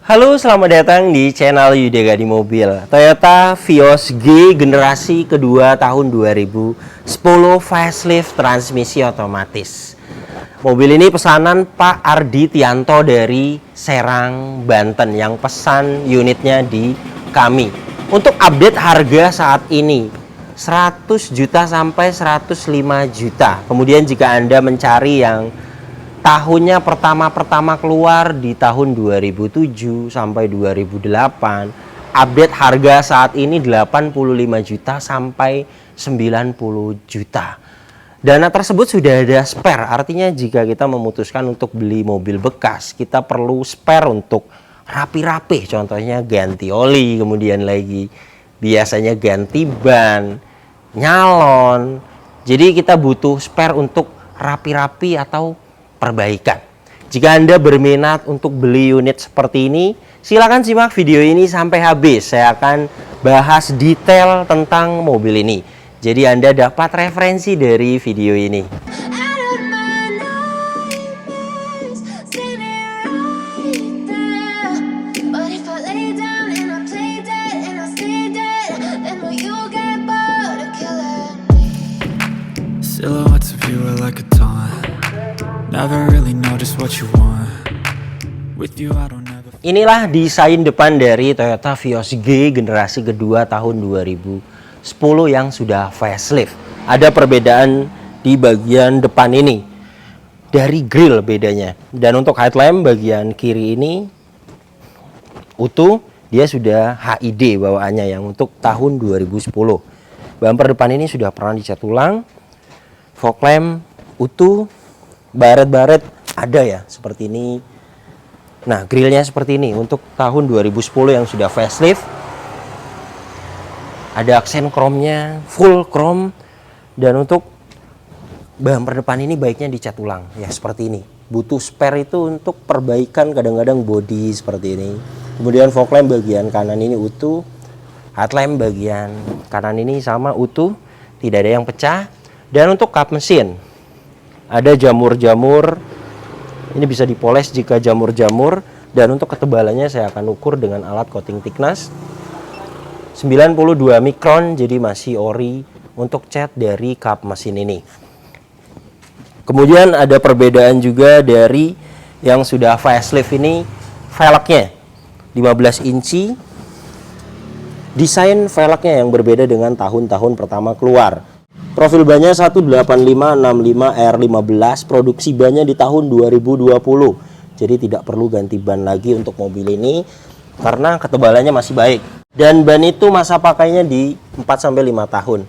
Halo, selamat datang di channel Yuda Gadi Mobil. Toyota Vios G generasi kedua tahun 2010 facelift transmisi otomatis. Mobil ini pesanan Pak Ardi Tianto dari Serang, Banten yang pesan unitnya di kami. Untuk update harga saat ini 100 juta sampai 105 juta. Kemudian jika Anda mencari yang tahunnya pertama keluar di tahun 2007 sampai 2008, update harga saat ini 85 juta sampai 90 juta. Dana tersebut sudah ada spare, artinya jika kita memutuskan untuk beli mobil bekas, kita perlu spare untuk rapi-rapi, contohnya ganti oli, kemudian lagi biasanya ganti ban, nyalon. Jadi kita butuh spare untuk rapi-rapi atau perbaikan. Jika Anda berminat untuk beli unit seperti ini, silakan simak video ini sampai habis. Saya akan bahas detail tentang mobil ini. Jadi Anda dapat referensi dari video ini. Silhouettes of you are like a taunt. Never really know just what you want. With you I don't ever. Inilah desain depan dari Toyota Vios G generasi kedua tahun 2010 yang sudah facelift. Ada perbedaan di bagian depan ini. Dari grill bedanya. Dan untuk headlamp bagian kiri ini utuh, dia sudah HID bawaannya yang untuk tahun 2010. Bumper depan ini sudah pernah dicat ulang. Fog lamp utuh. Baret-baret ada ya seperti ini. Nah, grillnya seperti ini untuk tahun 2010 yang sudah facelift. Ada aksen chrome-nya, full chrome. Dan untuk bumper depan ini baiknya dicat ulang ya seperti ini. Butuh spare itu untuk perbaikan kadang-kadang bodi seperti ini. Kemudian fog lamp bagian kanan ini utuh. Headlamp bagian kanan ini sama utuh, tidak ada yang pecah. Dan untuk kap mesin ada jamur-jamur, ini bisa dipoles jika jamur-jamur. Dan untuk ketebalannya saya akan ukur dengan alat coating thickness 92 mikron, jadi masih ori untuk cat dari kap mesin ini. Kemudian ada perbedaan juga dari yang sudah facelift ini, velgnya 15 inci. Desain velgnya yang berbeda dengan tahun-tahun pertama keluar. Profil bannya 18565R15, produksi bannya di tahun 2020. Jadi tidak perlu ganti ban lagi untuk mobil ini karena ketebalannya masih baik. Dan ban itu masa pakainya di 4-5 tahun.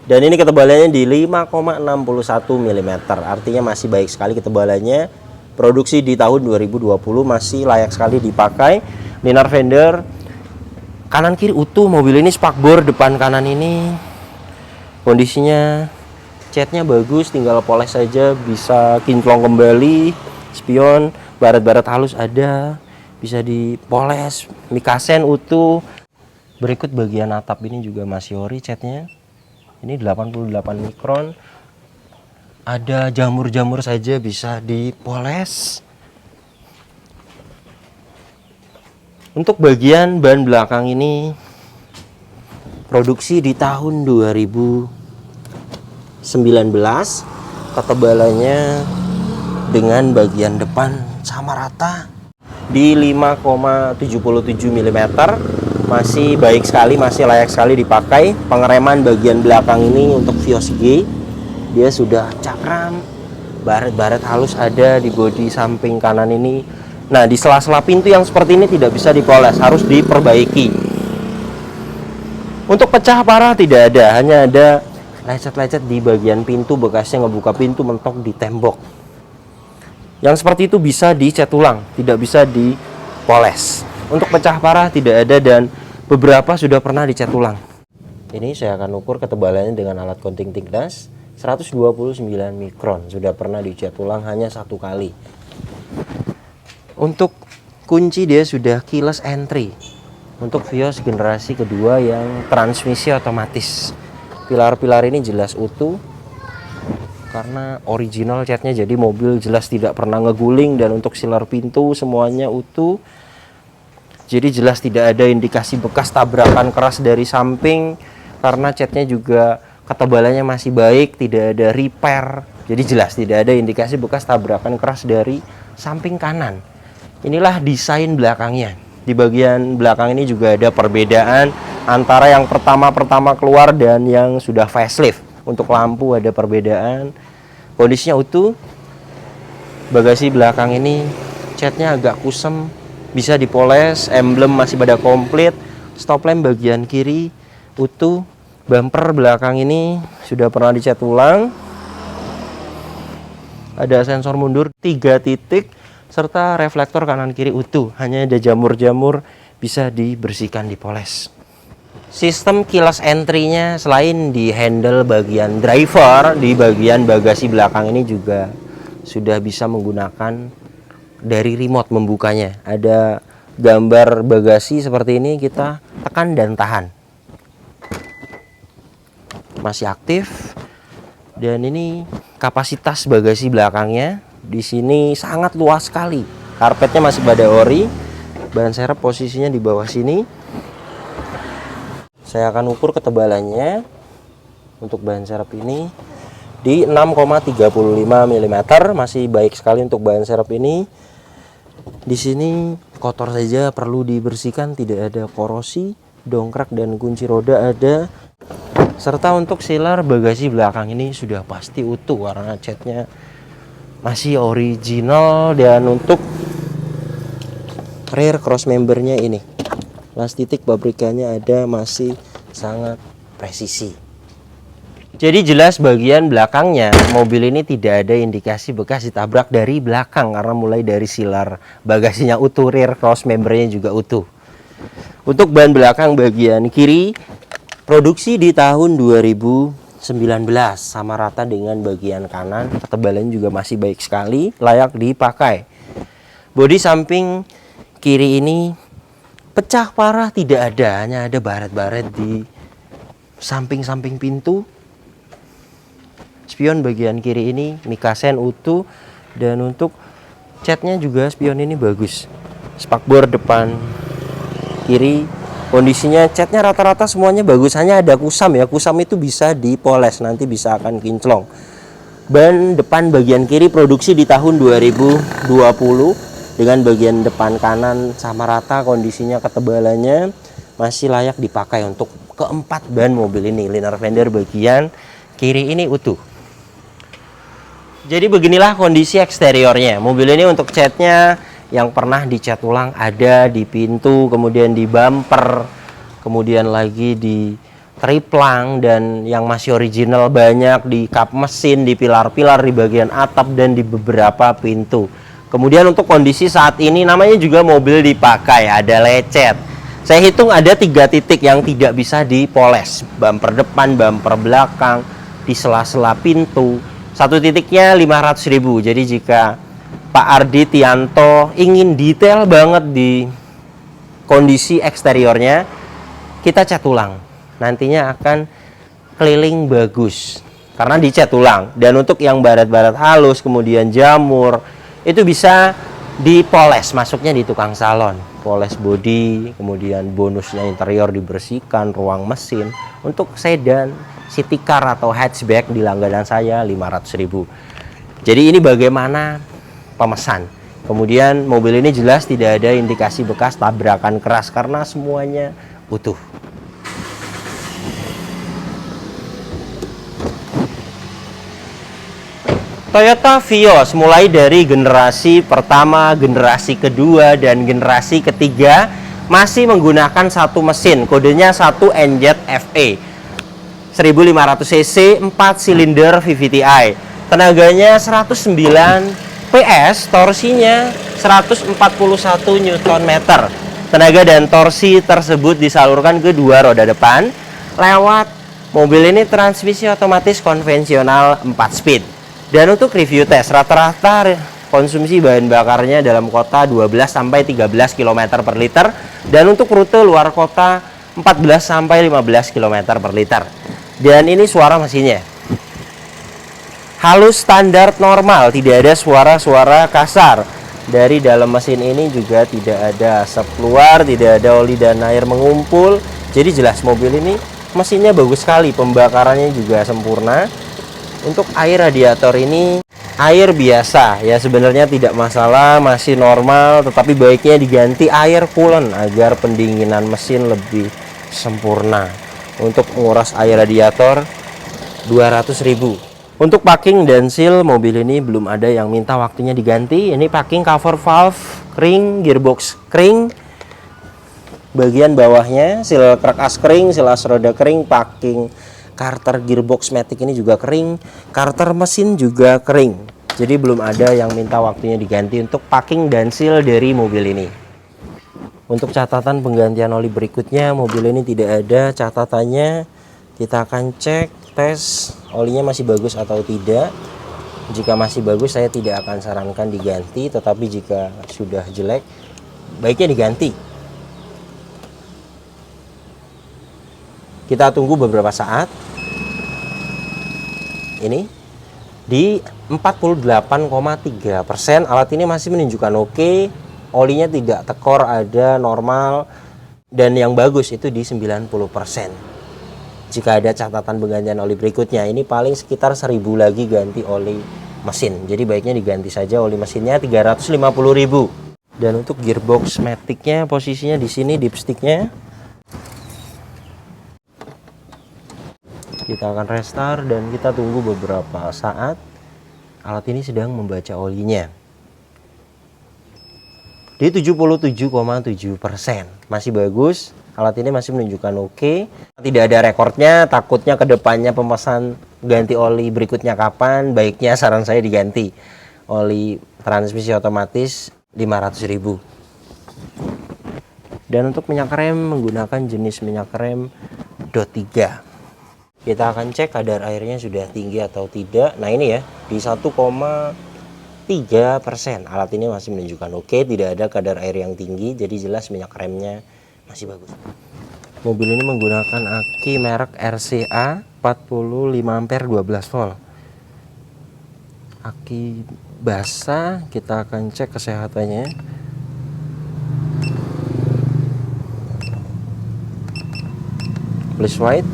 Dan ini ketebalannya di 5,61 mm, artinya masih baik sekali ketebalannya. Produksi di tahun 2020 masih layak sekali dipakai. Linear fender kanan kiri utuh, mobil ini spakbor depan kanan ini. Kondisinya catnya bagus, tinggal poles saja, bisa kinclong kembali. Spion, baret-baret halus ada, bisa dipoles. Mikasen utuh. Berikut bagian atap ini juga masih ori catnya. Ini 88 mikron. Ada jamur-jamur saja, bisa dipoles. Untuk bagian ban belakang ini produksi di tahun 2019, ketebalannya dengan bagian depan sama rata di 5,77 mm, masih baik sekali, masih layak sekali dipakai. Pengereman bagian belakang ini untuk Vios G, dia sudah cakram, baret-baret halus ada di bodi samping kanan ini. Nah, di sela-sela pintu yang seperti ini tidak bisa dipoles, harus diperbaiki. Untuk pecah parah tidak ada, hanya ada lecet-lecet di bagian pintu, bekasnya ngebuka pintu mentok di tembok. Yang seperti itu bisa dicat ulang, tidak bisa dipoles. Untuk pecah parah tidak ada dan beberapa sudah pernah dicat ulang. Ini saya akan ukur ketebalannya dengan alat coating thickness 129 mikron, sudah pernah dicat ulang hanya satu kali. Untuk kunci dia sudah keyless entry. Untuk Vios generasi kedua yang transmisi otomatis. Pilar-pilar ini jelas utuh karena original catnya, jadi mobil jelas tidak pernah ngeguling. Dan untuk sealer pintu semuanya utuh. Jadi jelas tidak ada indikasi bekas tabrakan keras dari samping, karena catnya juga ketebalannya masih baik, tidak ada repair. Jadi jelas tidak ada indikasi bekas tabrakan keras dari samping kanan. Inilah desain belakangnya. Di bagian belakang ini juga ada perbedaan antara yang pertama keluar dan yang sudah facelift. Untuk lampu ada perbedaan. Kondisinya utuh. Bagasi belakang ini catnya agak kusem, bisa dipoles. Emblem masih pada komplit. Stop lamp bagian kiri utuh. Bumper belakang ini sudah pernah dicat ulang. Ada sensor mundur 3 titik serta reflektor kanan kiri utuh. Hanya ada jamur-jamur, bisa dibersihkan, dipoles. Sistem keyless entry-nya selain di handle bagian driver, di bagian bagasi belakang ini juga sudah bisa menggunakan dari remote membukanya. Ada gambar bagasi seperti ini, kita tekan dan tahan. Masih aktif. Dan ini kapasitas bagasi belakangnya. Di sini sangat luas sekali. Karpetnya masih pada ori. Ban serep posisinya di bawah sini. Saya akan ukur ketebalannya untuk ban serep ini di 6,35 mm. Masih baik sekali untuk ban serep ini. Di sini kotor saja, perlu dibersihkan, tidak ada korosi. Dongkrak dan kunci roda ada. Serta untuk sealer bagasi belakang ini sudah pasti utuh, warna catnya masih original. Dan untuk rear cross membernya ini, las titik pabrikannya ada, masih sangat presisi. Jadi jelas bagian belakangnya mobil ini tidak ada indikasi bekas ditabrak dari belakang, karena mulai dari sealer bagasinya utuh, rear cross membernya juga utuh. Untuk ban belakang bagian kiri, produksi di tahun 2019, sama rata dengan bagian kanan. Ketebalannya juga masih baik sekali, layak dipakai. Bodi samping kiri ini pecah parah tidak ada, hanya ada baret-baret di samping-samping pintu. Spion bagian kiri ini Mikasen utuh, dan untuk catnya juga spion ini bagus. Spakbor depan kiri kondisinya catnya rata-rata semuanya bagus, hanya ada kusam ya. Kusam itu bisa dipoles, nanti bisa akan kinclong. Ban depan bagian kiri produksi di tahun 2020 dengan bagian depan kanan sama rata kondisinya, ketebalannya masih layak dipakai. Untuk keempat ban mobil ini, liner fender bagian kiri ini utuh. Jadi beginilah kondisi eksteriornya. Mobil ini untuk catnya yang pernah dicat ulang ada di pintu, kemudian di bumper, kemudian lagi di triplang, dan yang masih original banyak di kap mesin, di pilar-pilar, di bagian atap, dan di beberapa pintu. Kemudian untuk kondisi saat ini, namanya juga mobil dipakai, ada lecet. Saya hitung ada 3 titik yang tidak bisa dipoles. Bumper depan, bumper belakang, di sela-sela pintu. Satu titiknya 500.000. Jadi jika Pak Ardi Tianto ingin detail banget di kondisi eksteriornya, kita cat ulang. Nantinya akan keliling bagus karena dicat ulang. Dan untuk yang barat-barat halus, kemudian jamur, itu bisa dipoles, masuknya di tukang salon. Poles bodi, kemudian bonusnya interior dibersihkan, ruang mesin. Untuk sedan, city car atau hatchback di langganan saya 500.000. Jadi ini bagaimana pemesan. Kemudian mobil ini jelas tidak ada indikasi bekas tabrakan keras karena semuanya utuh. Toyota Vios mulai dari generasi pertama, generasi kedua, dan generasi ketiga masih menggunakan satu mesin, kodenya 1NZFE 1500 cc 4 silinder VVTi. Tenaganya 109 PS, torsinya 141 Nm. Tenaga dan torsi tersebut disalurkan ke dua roda depan lewat mobil ini transmisi otomatis konvensional 4 speed. Dan untuk review tes, rata-rata konsumsi bahan bakarnya dalam kota 12-13 km per liter, dan untuk rute luar kota 14-15 km per liter. Dan ini suara mesinnya halus, standar, normal, tidak ada suara-suara kasar. Dari dalam mesin ini juga tidak ada asap keluar, tidak ada oli dan air mengumpul. Jadi jelas mobil ini mesinnya bagus sekali, pembakarannya juga sempurna. Untuk air radiator ini air biasa ya, sebenarnya tidak masalah, masih normal, tetapi baiknya diganti air coolant agar pendinginan mesin lebih sempurna. Untuk menguras air radiator 200.000. Untuk packing dan seal mobil ini belum ada yang minta waktunya diganti. Ini packing cover valve kering, gearbox kering, bagian bawahnya seal crack as kering, seal as roda kering, packing karter gearbox matic ini juga kering, karter mesin juga kering. Jadi belum ada yang minta waktunya diganti untuk packing dan seal dari mobil ini. Untuk catatan penggantian oli berikutnya, mobil ini tidak ada catatannya. Kita akan cek tes olinya masih bagus atau tidak. Jika masih bagus, saya tidak akan sarankan diganti, tetapi jika sudah jelek, baiknya diganti. Kita tunggu beberapa saat. Ini di 48,3%. Alat ini masih menunjukkan oke. Olinya tidak tekor, ada normal, dan yang bagus itu di 90%. Jika ada catatan penggantian oli berikutnya, ini paling sekitar 1.000 lagi ganti oli mesin. Jadi baiknya diganti saja oli mesinnya 350.000. Dan untuk gearbox maticnya posisinya di sini dipsticknya. Kita akan restart dan kita tunggu beberapa saat. Alat ini sedang membaca olinya di 77,7%. Masih bagus. Alat ini masih menunjukkan oke. Tidak ada rekornya, takutnya kedepannya pemesan ganti oli berikutnya kapan. Baiknya saran saya diganti oli transmisi otomatis 500.000. Dan untuk minyak rem menggunakan jenis minyak rem DOT 3. Kita akan cek kadar airnya sudah tinggi atau tidak. Nah ini ya, di 1,3%. Alat ini masih menunjukkan oke, tidak ada kadar air yang tinggi, jadi jelas minyak remnya masih bagus. Mobil ini menggunakan aki merek RCA 45 ampere 12 volt. Aki basah, kita akan cek kesehatannya. Please white.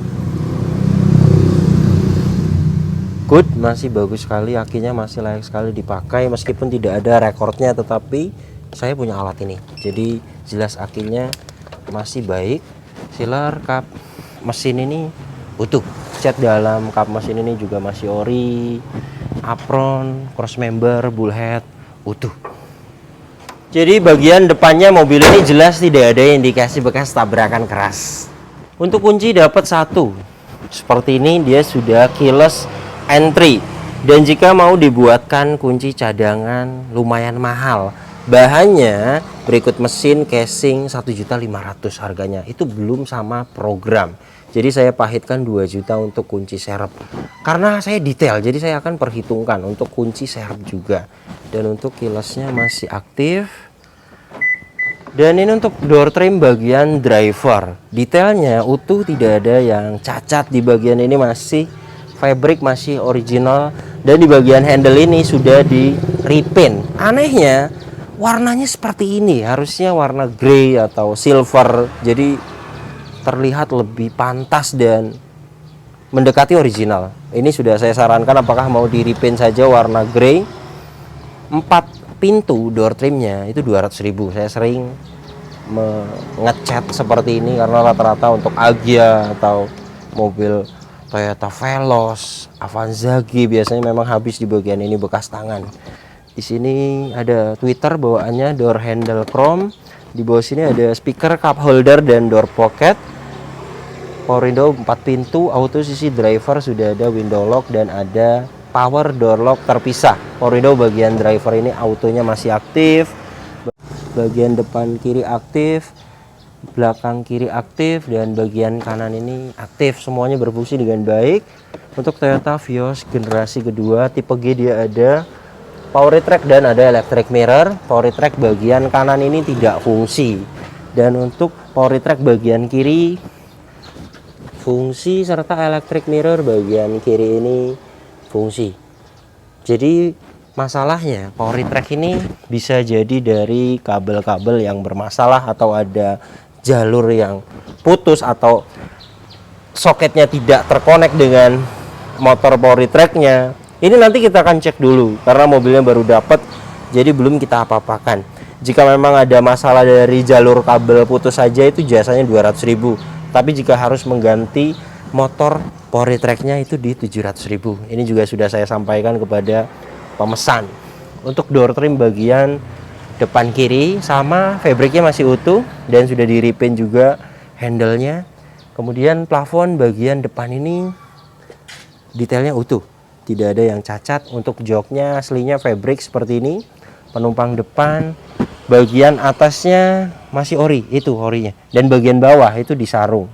Good, masih bagus sekali, akinya masih layak sekali dipakai meskipun tidak ada rekornya, tetapi saya punya alat ini. Jadi jelas akinya masih baik. Sealer kap mesin ini utuh. Cat dalam kap mesin ini juga masih ori. Apron, cross member, bullhead utuh. Jadi bagian depannya mobil ini jelas tidak ada indikasi bekas tabrakan keras. Untuk kunci dapat satu. Seperti ini, dia sudah keyless entry. Dan jika mau dibuatkan kunci cadangan lumayan mahal. Bahannya berikut mesin, casing 1.500.000 harganya. Itu belum sama program. Jadi saya pahitkan 2 juta untuk kunci serep. Karena saya detail, jadi saya akan perhitungkan untuk kunci serep juga. Dan untuk keylessnya masih aktif. Dan ini untuk door trim bagian driver. Detailnya utuh, tidak ada yang cacat. Di bagian ini masih fabric, masih original. Dan di bagian handle ini sudah di repaint. Anehnya warnanya seperti ini, harusnya warna grey atau silver, jadi terlihat lebih pantas dan mendekati original. Ini sudah saya sarankan apakah mau di repaint saja warna grey. 4 pintu door trimnya itu 200.000. Saya sering ngecat seperti ini karena rata-rata untuk Agya atau mobil Toyota Veloz, Avanza G biasanya memang habis di bagian ini bekas tangan. Di sini ada tweeter bawaannya, door handle chrome. Di bawah sini ada speaker, cup holder, dan door pocket. Power window 4 pintu, auto sisi driver sudah ada window lock dan ada power door lock terpisah. Power window bagian driver ini autonya masih aktif. Bagian depan kiri aktif, belakang kiri aktif, dan bagian kanan ini aktif. Semuanya berfungsi dengan baik. Untuk Toyota Vios generasi kedua tipe G dia ada power retract dan ada electric mirror. Power retract bagian kanan ini tidak fungsi. Dan untuk power retract bagian kiri fungsi, serta electric mirror bagian kiri ini fungsi. Jadi Masalahnya power retract ini bisa jadi dari kabel-kabel yang bermasalah, atau ada jalur yang putus, atau soketnya tidak terkonek dengan motor power retractnya. Ini nanti kita akan cek dulu karena mobilnya baru dapat, jadi belum kita apa-apakan. Jika memang ada masalah dari jalur kabel putus saja itu jasanya 200.000. Tapi jika harus mengganti motor power retractnya itu di 700.000. Ini juga sudah saya sampaikan kepada pemesan. Untuk door trim bagian depan kiri sama fabriknya masih utuh dan sudah di repaint juga handle-nya. Kemudian plafon bagian depan ini detailnya utuh, tidak ada yang cacat. Untuk joknya aslinya fabric seperti ini. Penumpang depan bagian atasnya masih ori, itu orinya, dan bagian bawah itu disarung.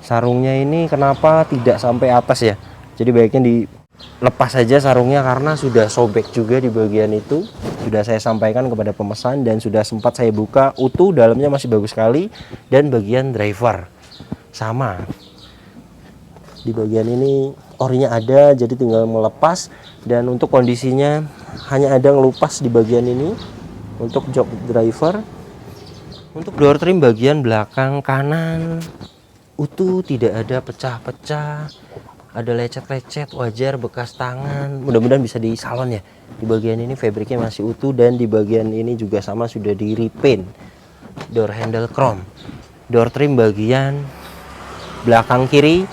Sarungnya ini kenapa tidak sampai atas ya, jadi baiknya dilepas saja sarungnya karena sudah sobek juga di bagian itu. Sudah saya sampaikan kepada pemesan dan sudah sempat saya buka, utuh, dalamnya masih bagus sekali. Dan bagian driver sama, di bagian ini orinya ada, jadi tinggal melepas. Dan untuk kondisinya hanya ada ngelupas di bagian ini untuk jok driver. Untuk door trim bagian belakang kanan utuh, tidak ada pecah-pecah, ada lecet-lecet wajar, bekas tangan, mudah-mudahan bisa di salon ya. Di bagian ini fabriknya masih utuh dan di bagian ini juga sama, sudah di repaint. Door handle chrome. Door trim bagian belakang kiri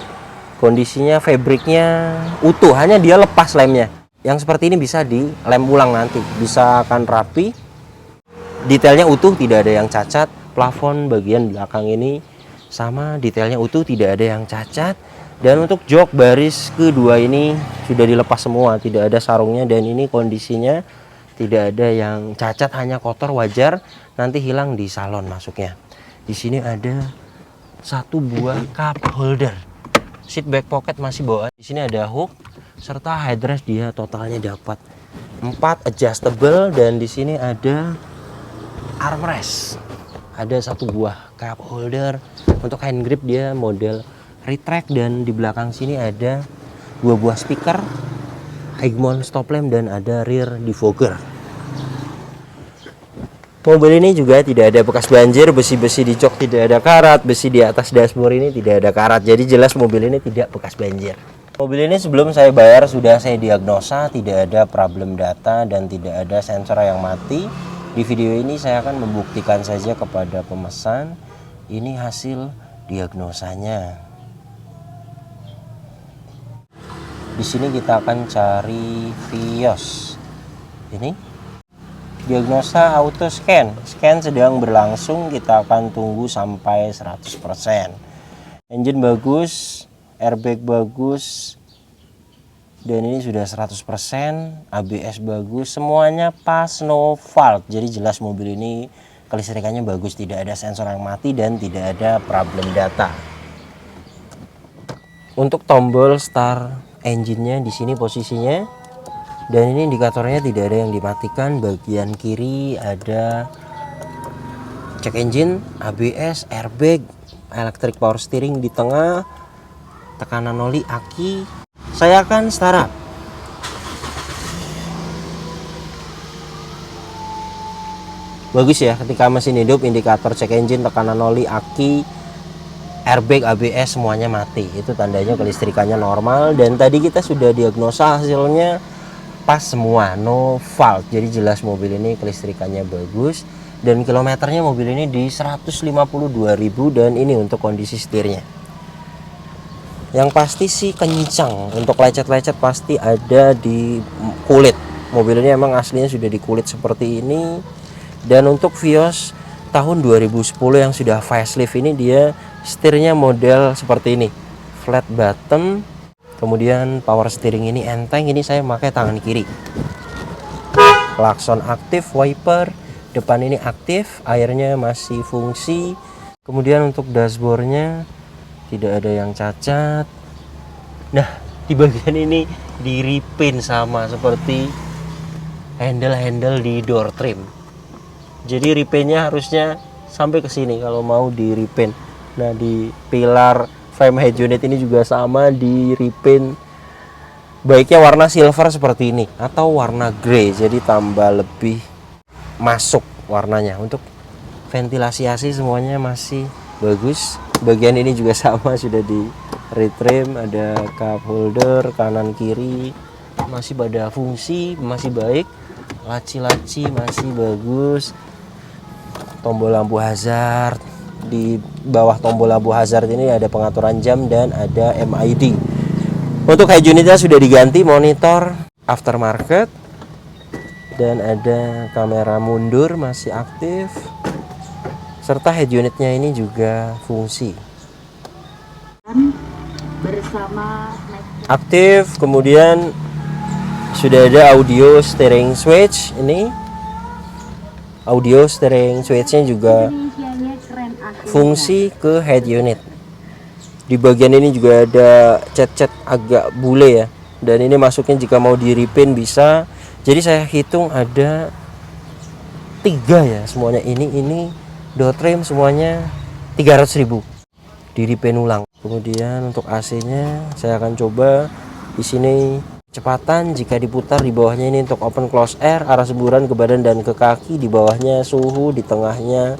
kondisinya fabriknya utuh, hanya dia lepas lemnya. Yang seperti ini bisa dilem ulang nanti, bisa akan rapi. Detailnya utuh, tidak ada yang cacat. Plafon bagian belakang ini sama, detailnya utuh, tidak ada yang cacat. Dan untuk jok baris kedua ini sudah dilepas semua, tidak ada sarungnya, dan ini kondisinya tidak ada yang cacat, hanya kotor wajar, nanti hilang di salon masuknya. Di sini ada satu buah cup holder, seat back pocket masih bawaan. Di sini ada hook serta headrest, dia totalnya dapat 4 adjustable, dan di sini ada armrest. Ada satu buah cup holder. Untuk hand grip dia model retract, dan di belakang sini ada 2 buah speaker, high mount stop lamp, dan ada rear defogger. Mobil ini juga tidak ada bekas banjir, besi-besi di jok tidak ada karat, besi di atas dashboard ini tidak ada karat, jadi jelas mobil ini tidak bekas banjir. Mobil ini sebelum saya bayar sudah saya diagnosa, tidak ada problem data dan tidak ada sensor yang mati. Di video ini saya akan membuktikan saja kepada pemesan, ini hasil diagnosanya. Di sini kita akan cari Vios. Ini diagnosa auto scan. Scan sedang berlangsung, kita akan tunggu sampai 100%. Engine bagus, airbag bagus, dan ini sudah 100%. ABS bagus, semuanya pas, no fault. Jadi jelas mobil ini kelistrikannya bagus, tidak ada sensor yang mati dan tidak ada problem data. Untuk tombol start engine-nya di sini posisinya, dan ini indikatornya tidak ada yang dimatikan. Bagian kiri ada check engine, ABS, airbag, electric power steering di tengah, tekanan oli, aki. Saya akan startup. Bagus ya, ketika mesin hidup, indikator check engine, tekanan oli, aki, airbag, ABS semuanya mati. Itu tandanya kelistrikannya normal, dan tadi kita sudah diagnosa hasilnya pas semua, no fault. Jadi jelas mobil ini kelistrikannya bagus, dan kilometernya mobil ini di 152.000, dan ini untuk kondisi setirnya. Yang pasti sih kencang, untuk lecet-lecet pasti ada di kulit. Mobil ini emang aslinya sudah di kulit seperti ini. Dan untuk Vios tahun 2010 yang sudah facelift ini, dia setirnya model seperti ini, flat bottom. Kemudian power steering ini enteng, ini saya pakai tangan kiri. Klakson aktif, wiper depan ini aktif, airnya masih fungsi. Kemudian untuk dashboardnya tidak ada yang cacat. Nah, di bagian ini di repaint sama seperti handle-handle di door trim. Jadi repaintnya harusnya sampai ke sini kalau mau di repaint. Nah, di pilar frame head unit ini juga sama, di repaint baiknya warna silver seperti ini atau warna grey, jadi tambah lebih masuk warnanya. Untuk ventilasi AC semuanya masih bagus. Bagian ini juga sama, sudah di retrim, ada cup holder kanan kiri, masih pada fungsi, masih baik. Laci-laci masih bagus. Tombol lampu hazard, di bawah tombol lampu hazard ini ada pengaturan jam dan ada MID. Untuk head unitnya sudah diganti, monitor aftermarket, dan ada kamera mundur masih aktif, serta head unitnya ini juga fungsi bersama aktif. Kemudian sudah ada audio steering switch, ini audio steering switchnya juga Indonesianya keren asli. fungsi ke head unit. Di bagian ini juga ada cat-cat agak bule ya, dan ini masuknya jika mau di repaint bisa. Jadi saya hitung ada 3 ya semuanya. Ini door trim semuanya 300.000 di repaint ulang. Kemudian untuk AC-nya saya akan coba di sini. Kecepatan jika diputar di bawahnya ini untuk open close air, arah semburan ke badan dan ke kaki, di bawahnya suhu, di tengahnya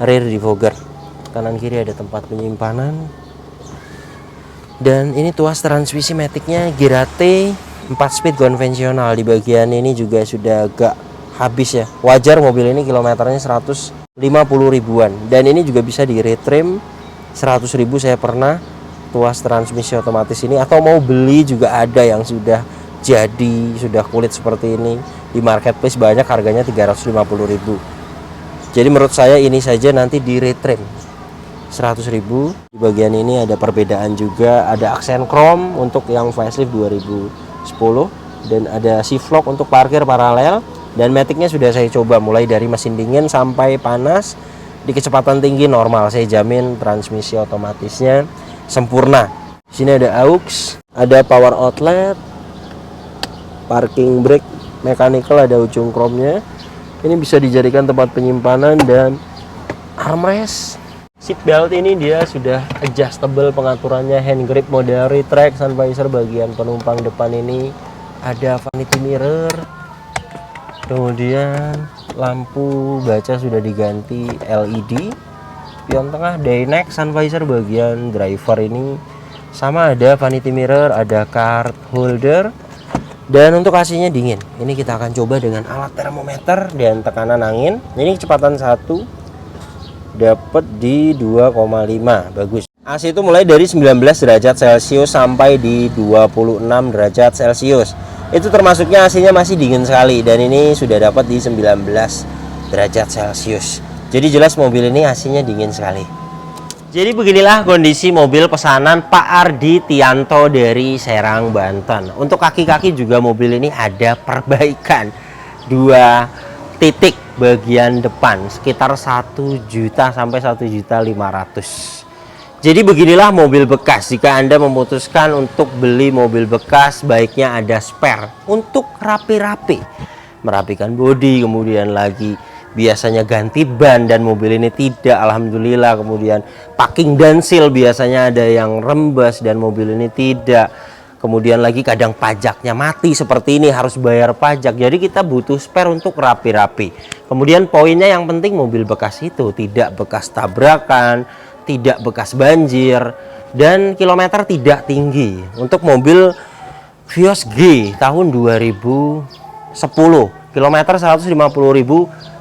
rear defogger, kanan kiri ada tempat penyimpanan. Dan ini tuas transmisi maticnya Girate 4 speed konvensional. Di bagian ini juga sudah agak habis ya, wajar mobil ini kilometernya 150 ribuan, dan ini juga bisa di retrim 100.000 saya pernah. Tuas transmisi otomatis ini, atau mau beli juga ada yang sudah jadi, sudah kulit seperti ini. Di marketplace banyak, harganya 350.000. Jadi menurut saya ini saja nanti di retrim 100.000. Di bagian ini ada perbedaan juga, ada aksen chrome untuk yang facelift 2010, dan ada shift lock untuk parkir paralel. Dan maticnya sudah saya coba mulai dari mesin dingin sampai panas. Di kecepatan tinggi normal, saya jamin transmisi otomatisnya sempurna. Sini ada aux, ada power outlet, parking brake mechanical, ada ujung chrome-nya. Ini bisa dijadikan tempat penyimpanan dan armrest. Seat belt ini dia sudah adjustable pengaturannya, hand grip model retract, sun visor bagian penumpang depan ini ada vanity mirror. Kemudian lampu baca sudah diganti LED. Spion tengah Dynex, sun visor bagian driver ini sama, ada vanity mirror, ada card holder. Dan untuk AC-nya dingin. Ini kita akan coba dengan alat termometer dan tekanan angin. Ini kecepatan 1 dapat di 2,5, bagus. AC itu mulai dari 19 derajat Celcius sampai di 26 derajat Celcius. Itu termasuknya AC-nya masih dingin sekali, dan ini sudah dapat di 19 derajat Celcius. Jadi jelas mobil ini AC-nya dingin sekali. Jadi beginilah kondisi mobil pesanan Pak Ardi Tianto dari Serang, Banten. Untuk kaki-kaki juga mobil ini ada perbaikan. 2 titik bagian depan sekitar 1 juta sampai 1.500.000. Jadi beginilah mobil bekas. Jika Anda memutuskan untuk beli mobil bekas, baiknya ada spare untuk rapi-rapi. Merapikan bodi, kemudian lagi biasanya ganti ban, dan mobil ini tidak, alhamdulillah. Kemudian packing dan seal biasanya ada yang rembes dan mobil ini tidak. Kemudian lagi kadang pajaknya mati seperti ini, harus bayar pajak. Jadi kita butuh spare untuk rapi-rapi. Kemudian poinnya yang penting mobil bekas itu tidak bekas tabrakan, tidak bekas banjir, dan kilometer tidak tinggi. Untuk mobil Vios G tahun 2010, kilometer 150.000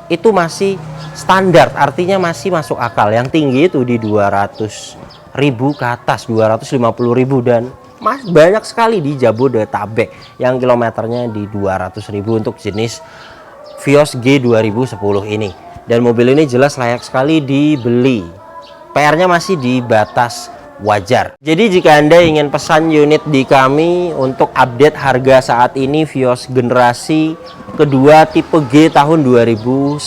itu masih standar, artinya masih masuk akal. Yang tinggi itu di 200.000 ke atas, 250.000, dan banyak sekali di Jabodetabek yang kilometernya di 200.000 untuk jenis Vios G 2010 ini. Dan mobil ini jelas layak sekali dibeli. PR-nya masih di batas wajar. Jadi jika Anda ingin pesan unit di kami untuk update harga saat ini Vios generasi kedua tipe G tahun 2010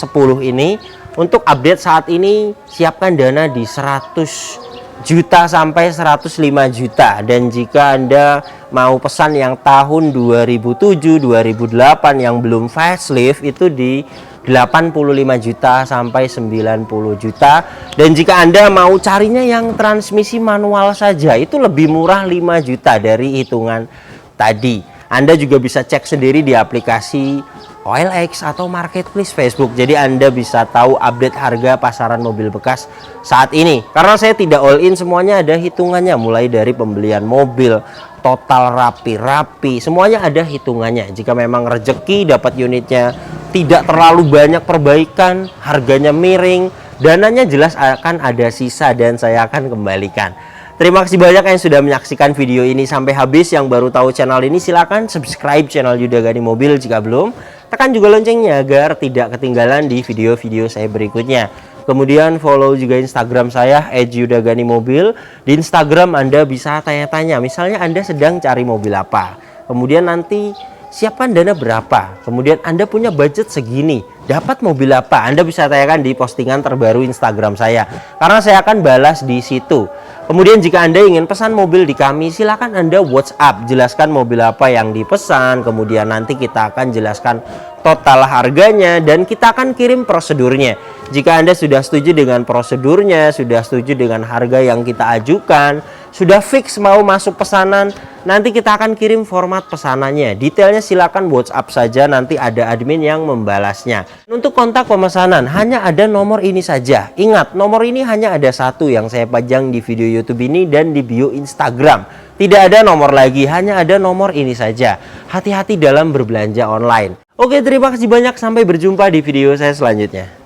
ini, untuk update saat ini siapkan dana di 100 juta sampai 105 juta. Dan jika Anda mau pesan yang tahun 2007, 2008 yang belum facelift, itu di 85 juta sampai 90 juta. Dan jika Anda mau carinya yang transmisi manual saja, itu lebih murah 5 juta dari hitungan tadi. Anda juga bisa cek sendiri di aplikasi OLX atau Marketplace Facebook. Jadi Anda bisa tahu update harga pasaran mobil bekas saat ini. Karena saya tidak all in, semuanya ada hitungannya. Mulai dari pembelian mobil, total rapi-rapi, semuanya ada hitungannya. Jika memang rezeki dapat unitnya tidak terlalu banyak perbaikan, harganya miring, dananya jelas akan ada sisa dan saya akan kembalikan. Terima kasih banyak yang sudah menyaksikan video ini sampai habis. Yang baru tahu channel ini silahkan subscribe channel Yuda Gani Mobil jika belum. Tekan juga loncengnya agar tidak ketinggalan di video-video saya berikutnya. Kemudian follow juga Instagram saya @yudaganimobil. Di Instagram Anda bisa tanya-tanya, misalnya Anda sedang cari mobil apa. Kemudian nanti siapkan dana berapa. Kemudian Anda punya budget segini, dapat mobil apa? Anda bisa tanyakan di postingan terbaru Instagram saya. Karena saya akan balas di situ. Kemudian jika Anda ingin pesan mobil di kami, silakan Anda WhatsApp, jelaskan mobil apa yang dipesan. Kemudian nanti kita akan jelaskan total harganya dan kita akan kirim prosedurnya. Jika Anda sudah setuju dengan prosedurnya, sudah setuju dengan harga yang kita ajukan, sudah fix mau masuk pesanan, nanti kita akan kirim format pesanannya. Detailnya silakan WhatsApp saja, nanti ada admin yang membalasnya. Untuk kontak pemesanan hanya ada nomor ini saja. Ingat, nomor ini hanya ada satu yang saya pajang di video YouTube ini dan di bio Instagram. Tidak ada nomor lagi, hanya ada nomor ini saja. Hati-hati dalam berbelanja online. Oke, terima kasih banyak. Sampai berjumpa di video saya selanjutnya.